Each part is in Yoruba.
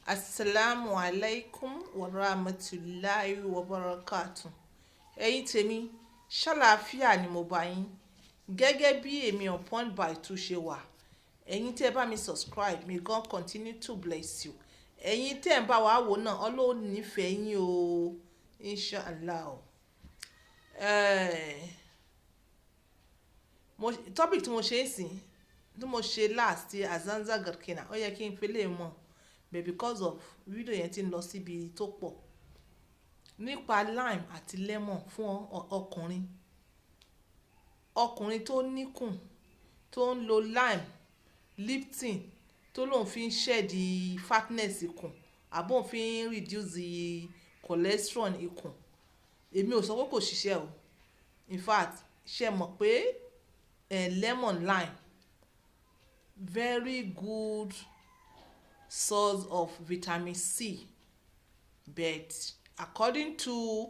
Assalamu alaikum wa rahmatulahi wa barakatuh. Ẹ̀yin tèmi, ṣàlàáfíà ni mo bá yín. Gẹ́gẹ́ bí èmi upon by two ṣe wà. Ẹ̀yin tẹ́ bá mi subscribe, may God continue to bless you. Ẹ̀yin tẹ́ ń bá wa wò náà, Ọlọ́run nífẹ̀ẹ́ yín o. Inshallah o. Topic tí mo ṣe é sìn, tí mo ṣe last year Azanza Garkina, ó yẹ kí n fi lè mọ̀. But because of video yẹn ti ń lọ síbi tó pọ̀ nípa lime àti lemon fún ọkùnrin tó níkùn tó ń lo lime lipton tó lóun fi ń ṣẹ̀dí fatness ikùn àbóun fi ń reduce the cholesterol ikùn. Èmi ò sọ pé kò ṣiṣẹ́ o. In fact, ṣe mọ̀ pé lemon lime very good source of vitamin C, but according to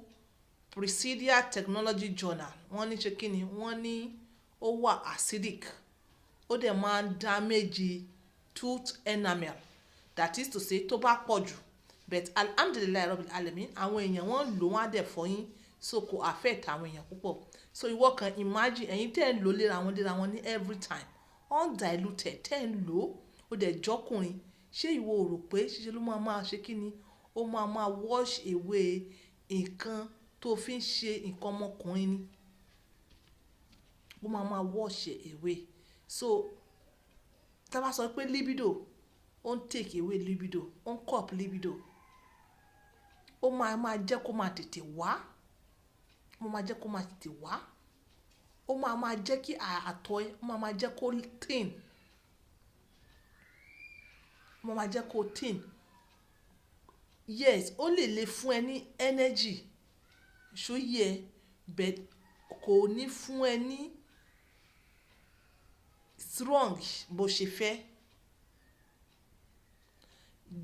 Presidia Technology Journal wọ́n ní ṣe kí ni wọ́n ní ó wà acidic, ó dẹ̀ máa ń damage tooth enamel, that is to say tó bá pọ̀ jù, but alhamdulilayi rabbil alamin àwọn èèyàn wọ́n lò wọ́n á dẹ̀ fọyín, so kò affect àwọn èèyàn púpọ̀. So ìwọ kan imagine ẹ̀yin tẹ́ ń lò léra wọn ní every time undiluted tẹ́ ń lò ó dẹ̀ jọ́kùnrin, ṣé ìwọ ò rò pé ṣíṣe ló máa ṣe kí ni ó máa wash away nǹkan tó fi ń ṣe nǹkan ọmọkùnrin ni, ó máa wash away. So tá bá sọ pé libido ó ń take away libido, ó ń curb libido, ó máa jẹ́ kó máa tètè wá, ó máa jẹ́ kó máa tètè wá, ó máa jẹ́ kí àtọ̀ ẹ ó máa jẹ́ kó thin, ó máa jẹ́ kó thin. Yes, ó lè fún ẹ ní energy ṣó yẹ, but kò ní fún ẹ ní strong bó ṣe fẹ́.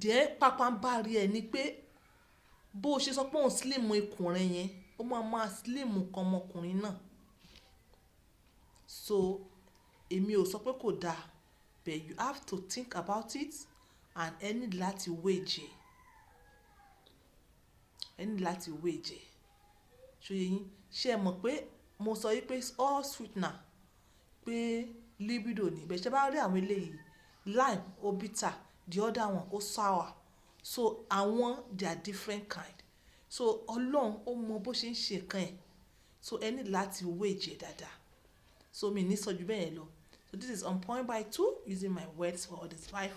Dẹ̀ pápánbárí ẹ ni pé bó ṣe sọ pé òun slim ikùn rẹ yẹn, ó máa slim nǹkan ọmọkùnrin náà. So èmi ò sọ pé kò dáa, but you have to think about it and ẹ ní láti wage ẹ. Ẹ ní láti wage ẹ. Ṣó yẹ yín? Ṣé ẹ mọ̀ pé mo sọ yí pé all sweetener pé libido ni, bẹ́ẹ̀ ṣe bá rí àwọn eléyìí lime ó bitter, the other one ó sour. So àwọn they are different kind. So Ọlọ́run ó mọ bó ṣe ń ṣe nǹkan ẹ̀. So ẹ ní láti wage ẹ dáadáa. So mi ní sọ ju bẹ́ẹ̀ yẹn lọ. So this is on point by two using my words for all this life.